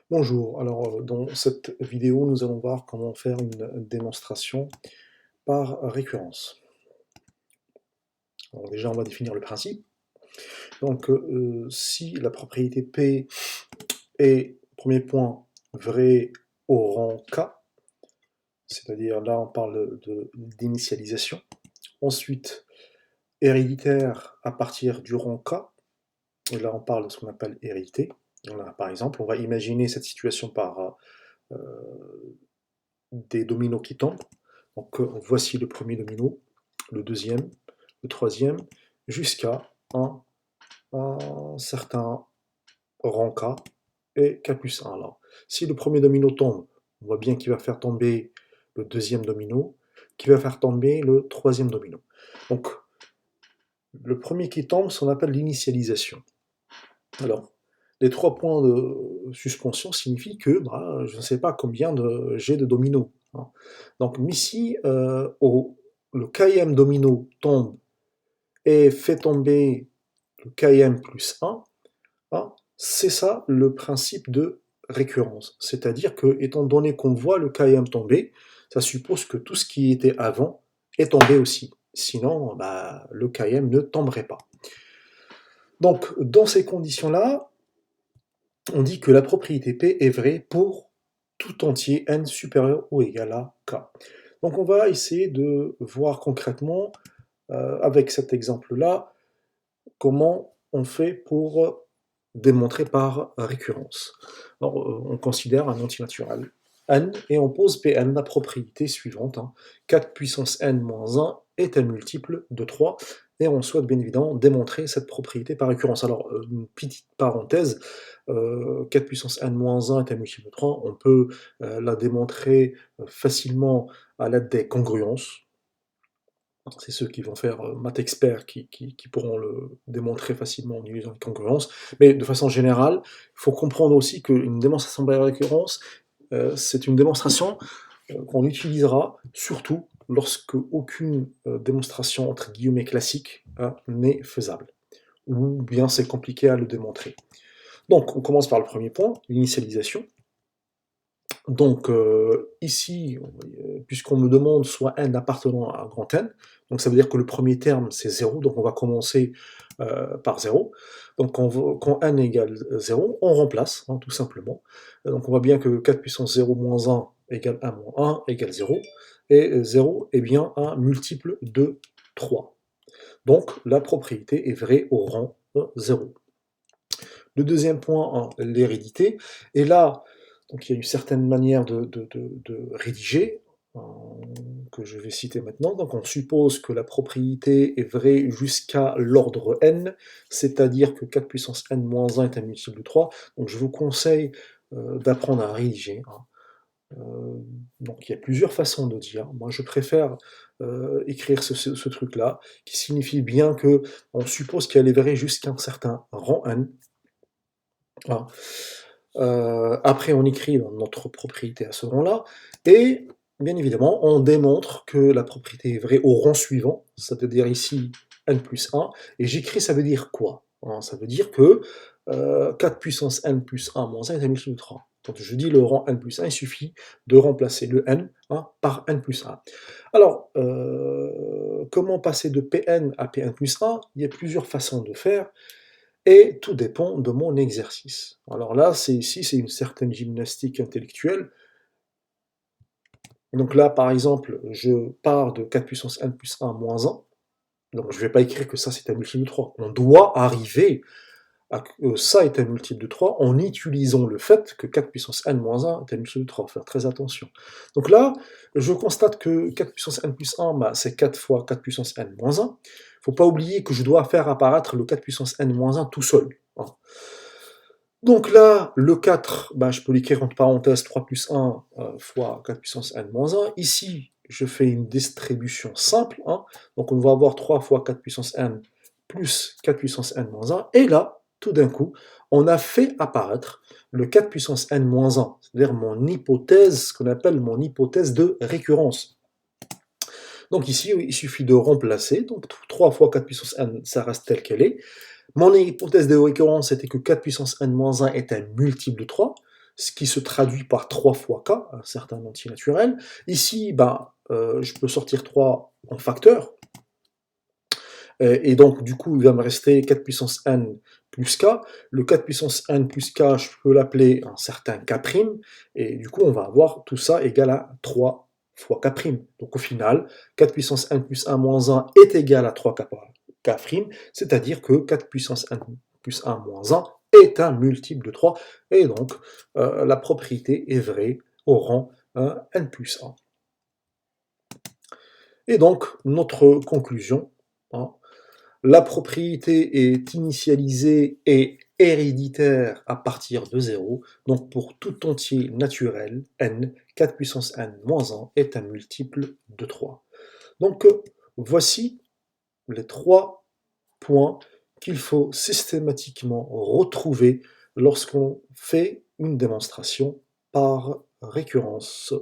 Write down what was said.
Bonjour, alors dans cette vidéo, nous allons voir comment faire une démonstration par récurrence. Alors déjà, on va définir le principe. Donc, si la propriété P est, premier point, vrai au rang K, c'est-à-dire là on parle d'initialisation. Ensuite, héréditaire à partir du rang K, et là on parle de ce qu'on appelle hérédité. Voilà, par exemple, on va imaginer cette situation par des dominos qui tombent. Donc voici le premier domino, le deuxième, le troisième, jusqu'à un certain rang K et K plus 1. Alors, si le premier domino tombe, on voit bien qu'il va faire tomber le deuxième domino, qui va faire tomber le troisième domino. Donc, le premier qui tombe, c'est ce qu'on appelle l'initialisation. Alors, les 3 points de suspension signifient que je ne sais pas combien j'ai de dominos, hein. Donc si le km domino tombe et fait tomber le km plus 1, hein, c'est ça le principe de récurrence. C'est-à-dire que, étant donné qu'on voit le km tomber, ça suppose que tout ce qui était avant est tombé aussi. Sinon, le km ne tomberait pas. Donc, dans ces conditions-là, on dit que la propriété P est vraie pour tout entier n supérieur ou égal à K. Donc on va essayer de voir concrètement, avec cet exemple-là, comment on fait pour démontrer par récurrence. Alors, on considère un entier naturel n et on pose Pn la propriété suivante, hein. 4 puissance n moins 1 est un multiple de 3, et on souhaite bien évidemment démontrer cette propriété par récurrence. Alors, une petite parenthèse, 4 puissance n moins 1 est un multiple de 3, on peut la démontrer facilement à l'aide des congruences. C'est ceux qui vont faire maths expert qui pourront le démontrer facilement en utilisant les congruences. Mais de façon générale, il faut comprendre aussi qu'une démonstration par récurrence, c'est une démonstration qu'on utilisera surtout lorsque aucune démonstration entre guillemets classique n'est faisable, ou bien c'est compliqué à le démontrer. Donc on commence par le premier point, l'initialisation. Donc ici, puisqu'on me demande soit n appartenant à un grand N, donc ça veut dire que le premier terme c'est 0, donc on va commencer par 0. Donc quand n égale 0, on remplace, hein, tout simplement. Donc on voit bien que 4 puissance 0 moins 1 égale 1 moins 1 égale 0, et 0 est bien un multiple de 3. Donc la propriété est vraie au rang 0. Le deuxième point, l'hérédité, et là, donc il y a une certaine manière de rédiger, que je vais citer maintenant. Donc on suppose que la propriété est vraie jusqu'à l'ordre n, c'est-à-dire que 4 puissance n moins 1 est un multiple de 3. Donc je vous conseille d'apprendre à rédiger, hein. Donc il y a plusieurs façons de dire. Moi je préfère écrire ce truc-là, qui signifie bien que on suppose qu'elle est vraie jusqu'à un certain rang n. Voilà. Après, on écrit notre propriété à ce rang-là, et bien évidemment, on démontre que la propriété est vraie au rang suivant, c'est-à-dire ici n plus 1, et j'écris, ça veut dire quoi? Hein, ça veut dire que 4 puissance n plus 1 moins 1 est un multiple de 3. Quand je dis le rang n plus 1, il suffit de remplacer le n par n plus 1. Alors, comment passer de Pn à Pn plus 1? Il y a plusieurs façons de faire, et tout dépend de mon exercice. Alors là, ici, c'est une certaine gymnastique intellectuelle. Donc là, par exemple, je pars de 4 puissance n plus 1 moins 1. Donc je ne vais pas écrire que ça, c'est un multiple de 3. On doit arriver à que ça est un multiple de 3 en utilisant le fait que 4 puissance n moins 1 est un multiple de 3. Il faut faire très attention. Donc là, je constate que 4 puissance n plus 1, c'est 4 fois 4 puissance n moins 1. Il ne faut pas oublier que je dois faire apparaître le 4 puissance n moins 1 tout seul, hein. Donc là, le 4, je peux l'écrire entre parenthèses 3 plus 1 fois 4 puissance n moins 1. Ici, je fais une distribution simple, hein. Donc on va avoir 3 fois 4 puissance n plus 4 puissance n moins 1. Et là, tout d'un coup, on a fait apparaître le 4 puissance n moins 1, c'est-à-dire mon hypothèse, ce qu'on appelle mon hypothèse de récurrence. Donc ici, il suffit de remplacer, donc 3 fois 4 puissance n, ça reste tel qu'elle est. Mon hypothèse de récurrence était que 4 puissance n moins 1 est un multiple de 3. ce qui se traduit par 3 fois k, un certain entier naturel. Ici, je peux sortir 3 en facteur, et donc du coup il va me rester 4 puissance n plus k. Le 4 puissance n plus k, je peux l'appeler un certain k', et du coup on va avoir tout ça égal à 3 fois k'. Donc au final, 4 puissance n plus 1 moins 1 est égal à 3 k', c'est-à-dire que 4 puissance n plus 1 moins 1 est un multiple de 3, et donc la propriété est vraie au rang n plus 1. Et donc, notre conclusion, hein, la propriété est initialisée et héréditaire à partir de 0, donc pour tout entier naturel, n, 4 puissance n moins 1 est un multiple de 3. Donc, voici les 3 points qu'il faut systématiquement retrouver lorsqu'on fait une démonstration par récurrence.